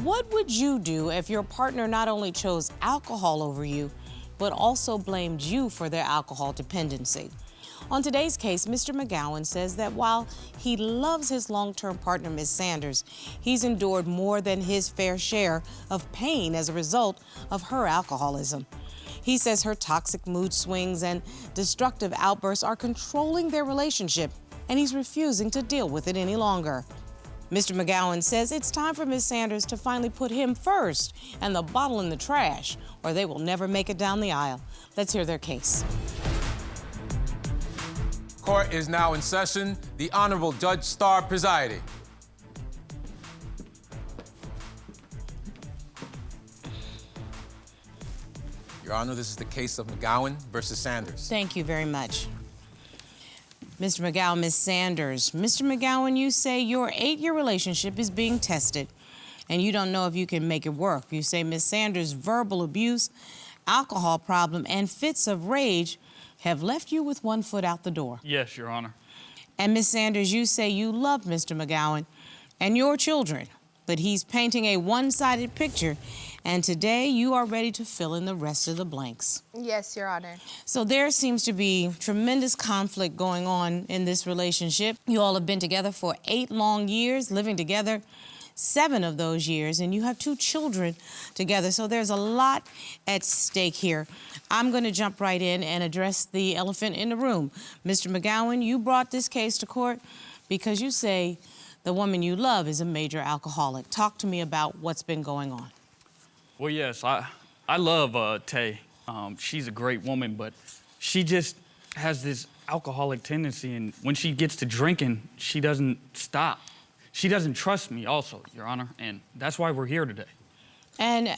What would you do if your partner not only chose alcohol over you, but also blamed you for their alcohol dependency? On today's case, Mr. McGowan says that while he loves his long-term partner, Ms. Sanders, he's endured more than his fair share of pain as a result of her alcoholism. He says her toxic mood swings and destructive outbursts are controlling their relationship, and he's refusing to deal with it any longer. Mr. McGowan says it's time for Ms. Sanders to finally put him first and the bottle in the trash, or they will never make it down the aisle. Let's hear their case. Court is now in session. The Honorable Judge Starr presiding. Your Honor, this is the case of McGowan versus Sanders. Thank you very much. Mr. McGowan, Ms. Sanders. Mr. McGowan, you say your 8-year relationship is being tested, and you don't know if you can make it work. You say Ms. Sanders' verbal abuse, alcohol problem, and fits of rage have left you with one foot out the door. Yes, Your Honor. And Ms. Sanders, you say you love Mr. McGowan and your children, but he's painting a one-sided picture, and today you are ready to fill in the rest of the blanks. Yes, Your Honor. So there seems to be tremendous conflict going on in this relationship. You all have been together for 8 long years, living together 7 of those years, and you have 2 children together, so there's a lot at stake here. I'm going to jump right in and address the elephant in the room. Mr. McGowan, you brought this case to court because you say the woman you love is a major alcoholic. Talk to me about what's been going on. Well, yes, I love Tay. She's a great woman, but she just has this alcoholic tendency, and when she gets to drinking, she doesn't stop. She doesn't trust me also, Your Honor, and that's why we're here today. And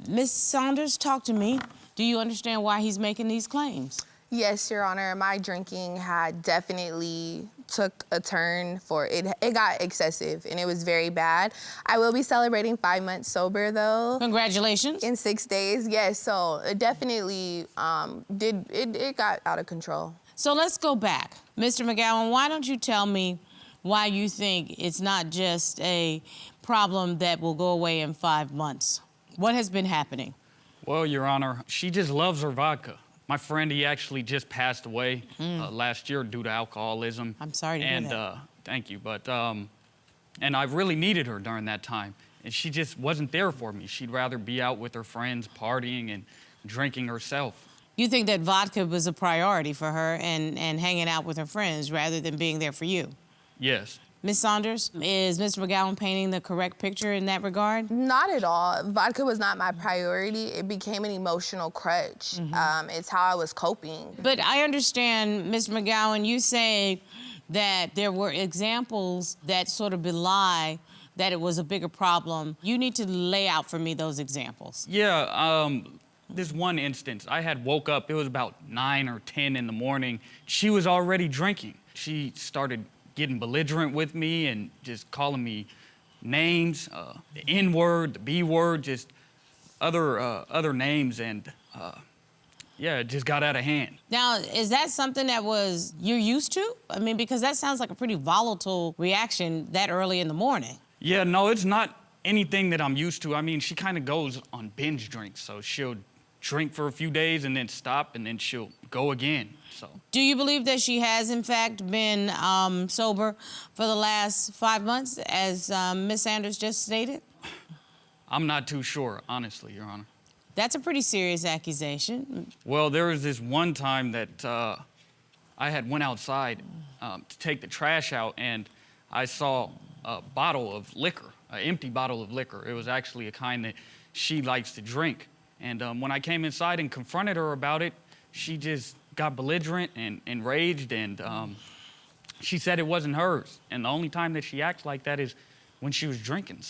Ms. Saunders, talk to me. Do you understand why he's making these claims? Yes, Your Honor. My drinking had definitely took a turn for it. It got excessive, and it was very bad. I will be celebrating 5 months sober, though. Congratulations. In 6 days, yes. So it definitely it got out of control. So let's go back. Mr. McGowan, why don't you tell me why you think it's not just a problem that will go away in 5 months? What has been happening? Well, Your Honor, she just loves her vodka. My friend, he actually just passed away last year due to alcoholism. I'm sorry to hear that. And thank you, but, and I really needed her during that time, and she just wasn't there for me. She'd rather be out with her friends, partying and drinking herself. You think that vodka was a priority for her and hanging out with her friends rather than being there for you? Yes. Ms. Saunders, is Mr. McGowan painting the correct picture in that regard? Not at all. Vodka was not my priority. It became an emotional crutch. It's how I was coping. But I understand, Mr. McGowan, you say that there were examples that sort of belie that it was a bigger problem. You need to lay out for me those examples. Yeah, this one instance, I had woke up, it was about 9 or 10 in the morning. She was already drinking. She started getting belligerent with me and just calling me names, the N-word, the B-word, just other names, and yeah, it just got out of hand. Now, is that something that you're used to? I mean, because that sounds like a pretty volatile reaction that early in the morning. Yeah, no, it's not anything that I'm used to. I mean, she kind of goes on binge drinks, so she'll drink for a few days and then stop, and then she'll go again, so. Do you believe that she has, in fact, been sober for the last 5 months, as Ms. Sanders just stated? I'm not too sure, honestly, Your Honor. That's a pretty serious accusation. Well, there was this one time that I had went outside to take the trash out, and I saw a bottle of liquor, an empty bottle of liquor. It was actually a kind that she likes to drink. And when I came inside and confronted her about it, she just got belligerent and enraged, and she said it wasn't hers. And the only time that she acts like that is when she was drinking.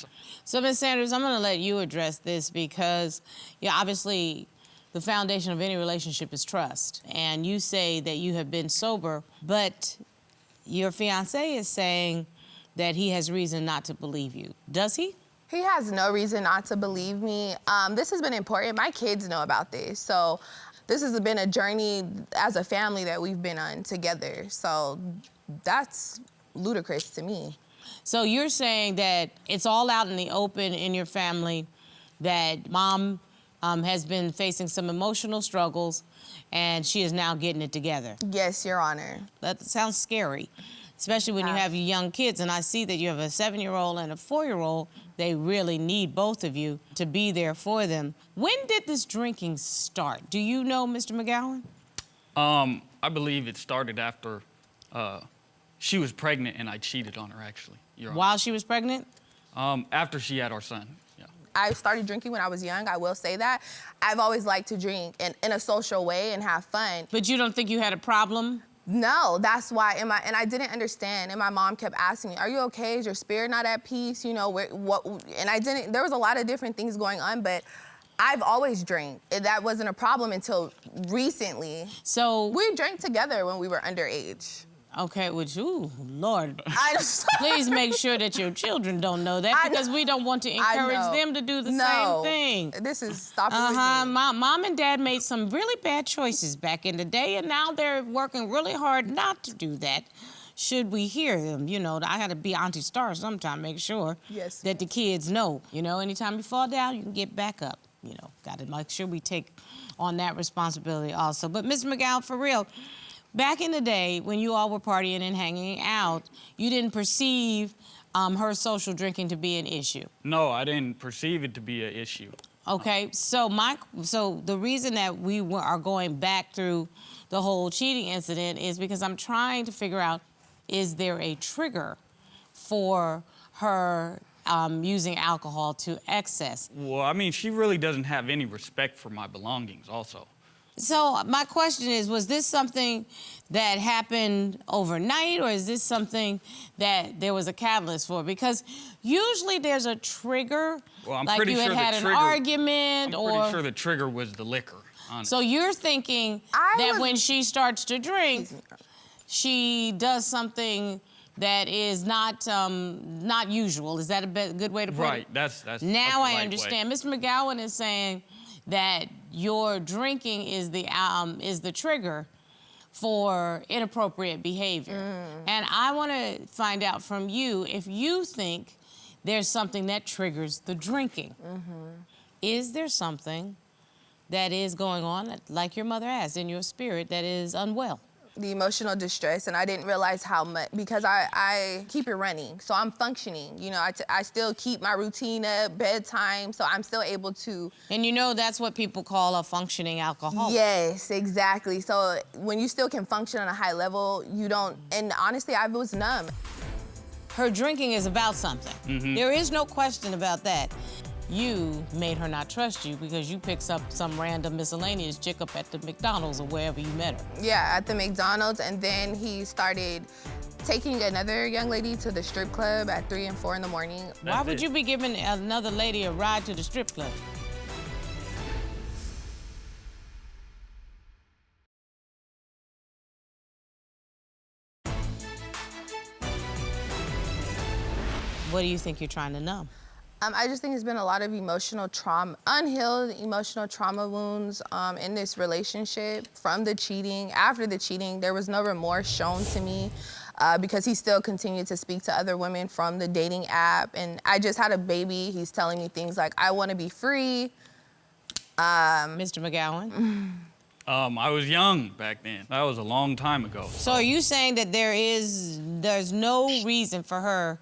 So, Ms. Sanders, I'm gonna let you address this because, yeah, obviously, the foundation of any relationship is trust. And you say that you have been sober, but your fiancé is saying that he has reason not to believe you. Does he? He has no reason not to believe me. This has been important. My kids know about this. So this has been a journey as a family that we've been on together. So that's ludicrous to me. So you're saying that it's all out in the open in your family, that mom has been facing some emotional struggles, and she is now getting it together. Yes, Your Honor. That sounds scary, especially when you have young kids. And I see that you have a 7-year-old and a 4-year-old. They really need both of you to be there for them. When did this drinking start? Do you know, Mr. McGowan? I believe it started after she was pregnant and I cheated on her, actually. Your Honor. While she was pregnant? After she had our son, yeah. I started drinking when I was young, I will say that. I've always liked to drink in a social way and have fun. But you don't think you had a problem? No, that's why, and I didn't understand, and my mom kept asking me, are you okay? Is your spirit not at peace? You know, what, and I didn't, there was a lot of different things going on, but I've always drank. That wasn't a problem until recently. So we drank together when we were underage. Okay, which, ooh, Lord. I just, Please make sure that your children don't know that, because we don't want to encourage them to do the same thing. This is stop it with me. Mom and Dad made some really bad choices back in the day, and now they're working really hard not to do that. Should we hear them? You know, I got to be Auntie Star sometime, make sure that the kids know. You know, anytime you fall down, you can get back up. You know, got to make sure we take on that responsibility also. But Mr. McGowan, for real, back in the day when you all were partying and hanging out, you didn't perceive her social drinking to be an issue. No, I didn't perceive it to be an issue. Okay, so the reason that we are going back through the whole cheating incident is because I'm trying to figure out, is there a trigger for her using alcohol to excess? Well, I mean, she really doesn't have any respect for my belongings also. So my question is, was this something that happened overnight, or is this something that there was a catalyst for? Because usually there's a trigger, well, I'm like pretty you sure had an argument, I'm pretty sure the trigger was the liquor, honestly. So you're thinking that when she starts to drink, she does something that is not usual. Is that a good way to put it? Right, that's now the I right understand. way. Mr. McGowan is saying that your drinking is the trigger for inappropriate behavior. And I want to find out from you if you think there's something that triggers the drinking. Is there something that is going on, like your mother asked, in your spirit that is unwell? The emotional distress, and I didn't realize how much, because I keep it running, so I'm functioning. You know, I still keep my routine up, bedtime, so I'm still able to. And you know that's what people call a functioning alcoholic. Yes, exactly. So when you still can function on a high level, you don't, and honestly, I was numb. Her drinking is about something. There is no question about that. You made her not trust you because you picked up some random miscellaneous chick up at the McDonald's or wherever you met her. Yeah, at the McDonald's, and then he started taking another young lady to the strip club at 3 and 4 in the morning. Why would you be giving another lady a ride to the strip club? What do you think you're trying to numb? I just think it's been a lot of emotional trauma, unhealed emotional trauma wounds in this relationship from the cheating. After the cheating, there was no remorse shown to me because he still continued to speak to other women from the dating app. And I just had a baby. He's telling me things like, I want to be free. Mr. McGowan? I was young back then. That was a long time ago. So are you saying that there's no reason for her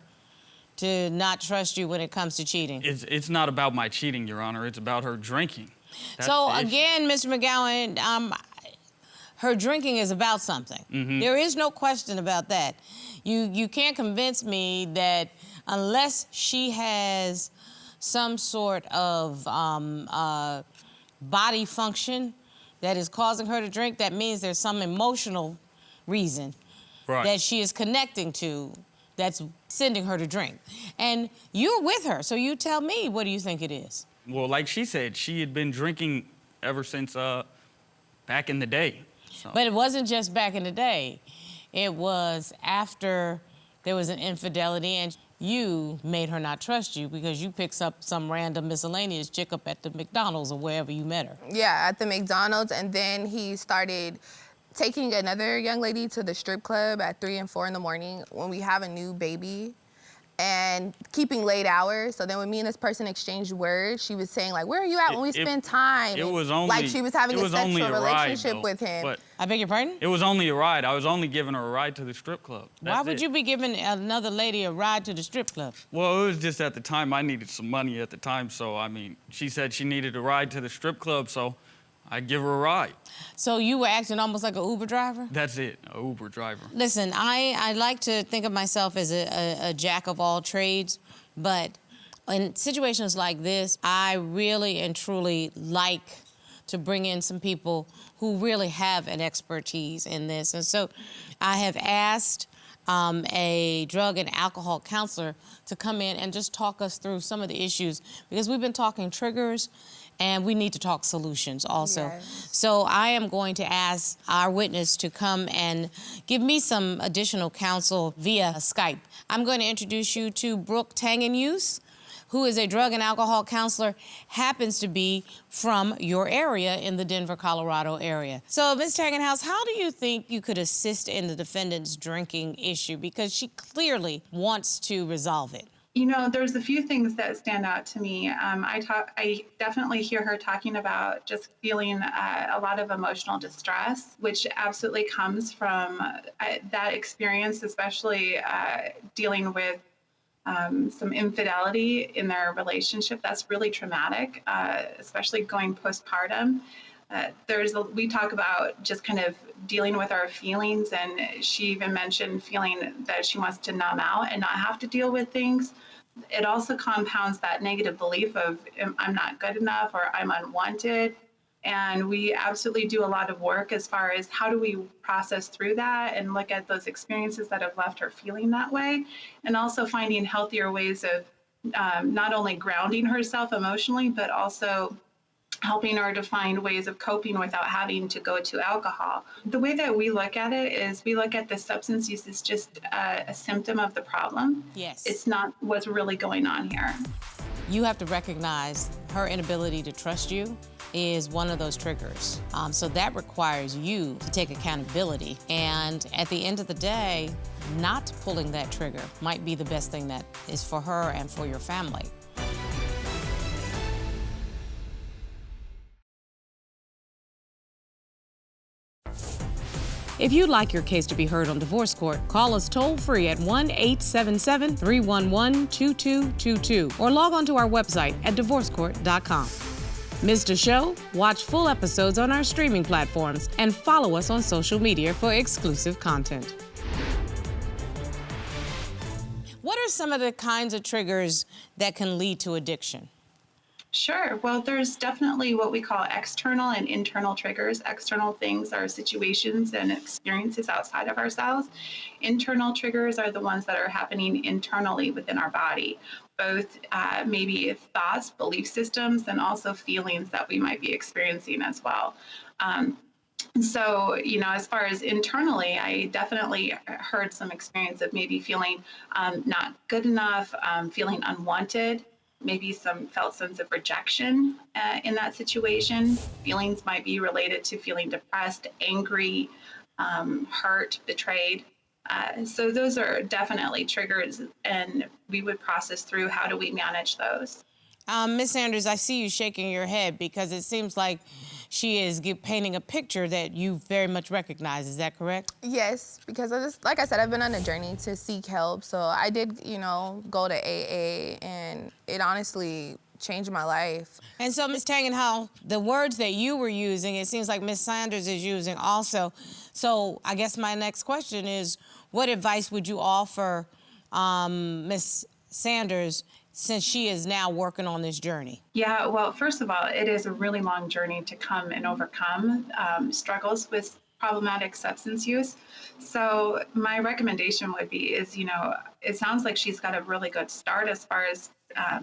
to not trust you when it comes to cheating? It's not about my cheating, Your Honor. It's about her drinking. That's so the issue. again, Mr. McGowan, her drinking is about something. There is no question about that. You can't convince me that unless she has some sort of body function that is causing her to drink, that means there's some emotional reason that she is connecting to that's sending her to drink. And you're with her, so you tell me, what do you think it is? Well, like she said, she had been drinking ever since back in the day. So. But it wasn't just back in the day. It was after there was an infidelity and you made her not trust you because you picked up some random miscellaneous chick up at the McDonald's or wherever you met her. Yeah, at the McDonald's, and then he started taking another young lady to the strip club at 3 and 4 in the morning when we have a new baby. and keeping late hours. So then when me and this person exchanged words, she was saying like, where are you at when we spend time? It was only, like she was having a sexual relationship with him. But I beg your pardon? it was only a ride. I was only giving her a ride to the strip club. Why would you be giving another lady a ride to the strip club? Well, it was just at the time, I needed some money at the time. So, I mean, she said she needed a ride to the strip club, so I'd give her a ride. So you were acting almost like an Uber driver? That's it, an Uber driver. Listen, I like to think of myself as a jack of all trades, but in situations like this, I really and truly like to bring in some people who really have an expertise in this. And so I have asked a drug and alcohol counselor to come in and just talk us through some of the issues, because we've been talking triggers and we need to talk solutions also. Yes. So I am going to ask our witness to come and give me some additional counsel via Skype. I'm going to introduce you to Brooke Tangenuse, who is a drug and alcohol counselor, happens to be from your area in the Denver, Colorado area. So, Ms. Tangenhouse, how do you think you could assist in the defendant's drinking issue? Because she clearly wants to resolve it. You know, there's a few things that stand out to me. I definitely hear her talking about just feeling a lot of emotional distress, which absolutely comes from that experience, especially dealing with some infidelity in their relationship. That's really traumatic, especially going postpartum. We talk about just kind of dealing with our feelings, and she even mentioned feeling that she wants to numb out and not have to deal with things. It also compounds that negative belief of I'm not good enough or I'm unwanted. And we absolutely do a lot of work as far as how do we process through that and look at those experiences that have left her feeling that way, and also finding healthier ways of not only grounding herself emotionally, but also helping her to find ways of coping without having to go to alcohol. The way that we look at it is we look at the substance use as just a symptom of the problem. Yes. It's not what's really going on here. You have to recognize her inability to trust you is one of those triggers. So that requires you to take accountability. And at the end of the day, not pulling that trigger might be the best thing that is for her and for your family. If you'd like your case to be heard on divorce court, call us toll-free at 1-877-311-2222 or log on to our website at divorcecourt.com. Missed a show? Watch full episodes on our streaming platforms and follow us on social media for exclusive content. What are some of the kinds of triggers that can lead to addiction? Sure. Well, there's definitely what we call external and internal triggers. External things are situations and experiences outside of ourselves. Internal triggers are the ones that are happening internally within our body, both maybe thoughts, belief systems, and also feelings that we might be experiencing as well. So, you know, as far as internally, I definitely heard some experience of maybe feeling not good enough, feeling unwanted. Maybe some felt sense of rejection in that situation. Feelings might be related to feeling depressed, angry, hurt, betrayed. So those are definitely triggers, and we would process through how do we manage those. Ms. Sanders, I see you shaking your head because it seems like she is painting a picture that you very much recognize. Is that correct? Yes, because like I said, I've been on a journey to seek help. So I did, go to AA, and it honestly changed my life. And so, Ms. Tangenhouse, the words that you were using, it seems like Ms. Sanders is using also. So I guess my next question is, what advice would you offer Ms. Sanders since she is now working on this journey? Yeah, well, first of all, it is a really long journey to come and overcome struggles with problematic substance use. So my recommendation would be it sounds like she's got a really good start as far as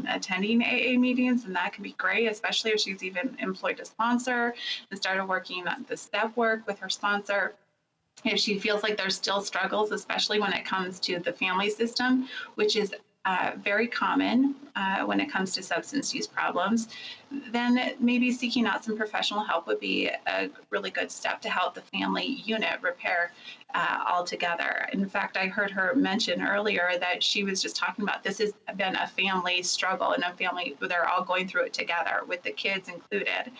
attending AA meetings, and that can be great, especially if she's even employed a sponsor and started working on the step work with her sponsor. If she feels like there's still struggles, especially when it comes to the family system, which is very common when it comes to substance use problems, then maybe seeking out some professional help would be a really good step to help the family unit repair altogether. In fact, I heard her mention earlier that she was just talking about this has been a family struggle and a family where they're all going through it together with the kids included.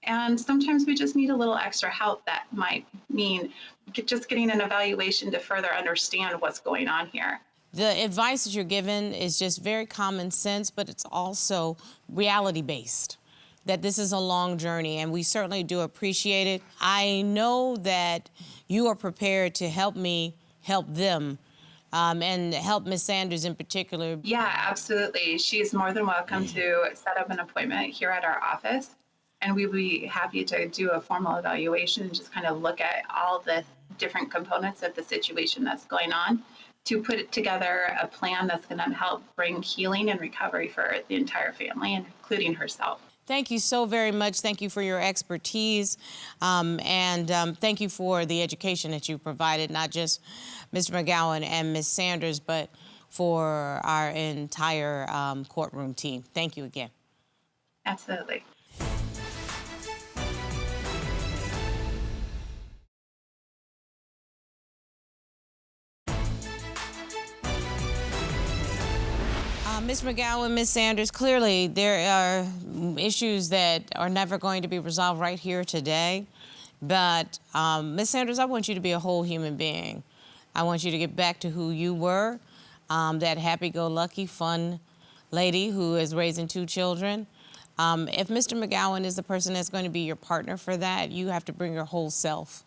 And sometimes we just need a little extra help. That might mean just getting an evaluation to further understand what's going on here. The advice that you're given is just very common sense, but it's also reality-based, that this is a long journey, and we certainly do appreciate it. I know that you are prepared to help me help them, and help Ms. Sanders in particular. Yeah, absolutely. She's more than welcome to set up an appointment here at our office, and we'd be happy to do a formal evaluation and just kind of look at all the different components of the situation that's going on to put together a plan that's going to help bring healing and recovery for the entire family, including herself. Thank you so very much. Thank you for your expertise, and thank you for the education that you provided, not just Mr. McGowan and Ms. Sanders, but for our entire courtroom team. Thank you again. Absolutely. Ms. McGowan, Ms. Sanders, clearly there are issues that are never going to be resolved right here today. But Ms. Sanders, I want you to be a whole human being. I want you to get back to who you were, that happy-go-lucky, fun lady who is raising 2 children. If Mr. McGowan is the person that's going to be your partner for that, you have to bring your whole self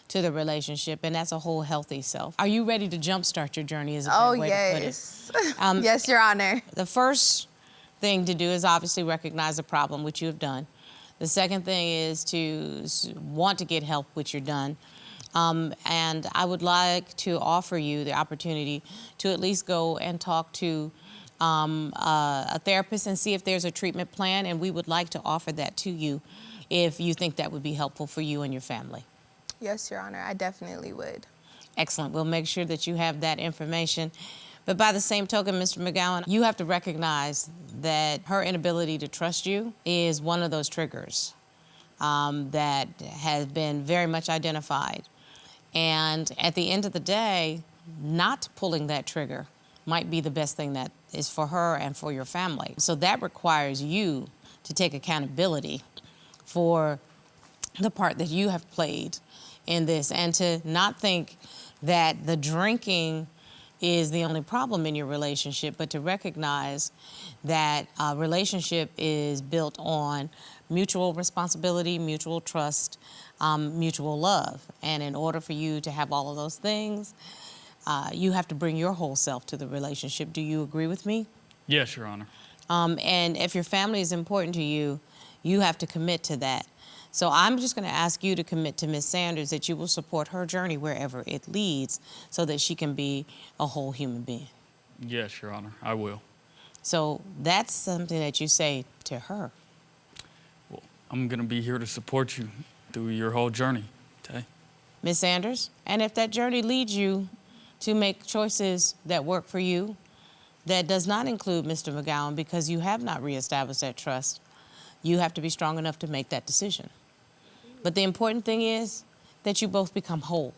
to the relationship, and that's a whole healthy self. Are you ready to jumpstart your journey is a better way to put it. Yes, Your Honor. The first thing to do is obviously recognize the problem, which you have done. The second thing is to want to get help, which you're done. And I would like to offer you the opportunity to at least go and talk to a therapist and see if there's a treatment plan, and we would like to offer that to you if you think that would be helpful for you and your family. Yes, Your Honor, I definitely would. Excellent. We'll make sure that you have that information. But by the same token, Mr. McGowan, you have to recognize that her inability to trust you is one of those triggers that has been very much identified. And at the end of the day, not pulling that trigger might be the best thing that is for her and for your family. So that requires you to take accountability for the part that you have played in this, and to not think that the drinking is the only problem in your relationship, but to recognize that a relationship is built on mutual responsibility, mutual trust, mutual love. And in order for you to have all of those things, you have to bring your whole self to the relationship. Do you agree with me? Yes, Your Honor. And if your family is important to you, you have to commit to that. So I'm just going to ask you to commit to Ms. Sanders that you will support her journey wherever it leads so that she can be a whole human being. Yes, Your Honor, I will. So that's something that you say to her. Well, I'm going to be here to support you through your whole journey, okay? Ms. Sanders, and if that journey leads you to make choices that work for you, that does not include Mr. McGowan because you have not reestablished that trust, you have to be strong enough to make that decision. But the important thing is that you both become whole.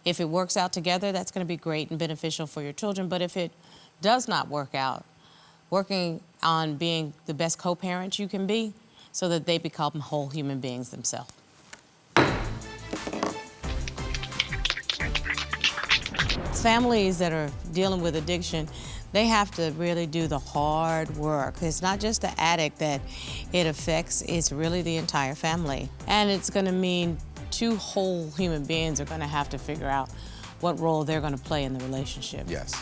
If it works out together, that's going to be great and beneficial for your children. But if it does not work out, working on being the best co-parent you can be so that they become whole human beings themselves. Families that are dealing with addiction, they have to really do the hard work. It's not just the addict that it affects, it's really the entire family. And it's gonna mean 2 whole human beings are gonna have to figure out what role they're gonna play in the relationship. Yes.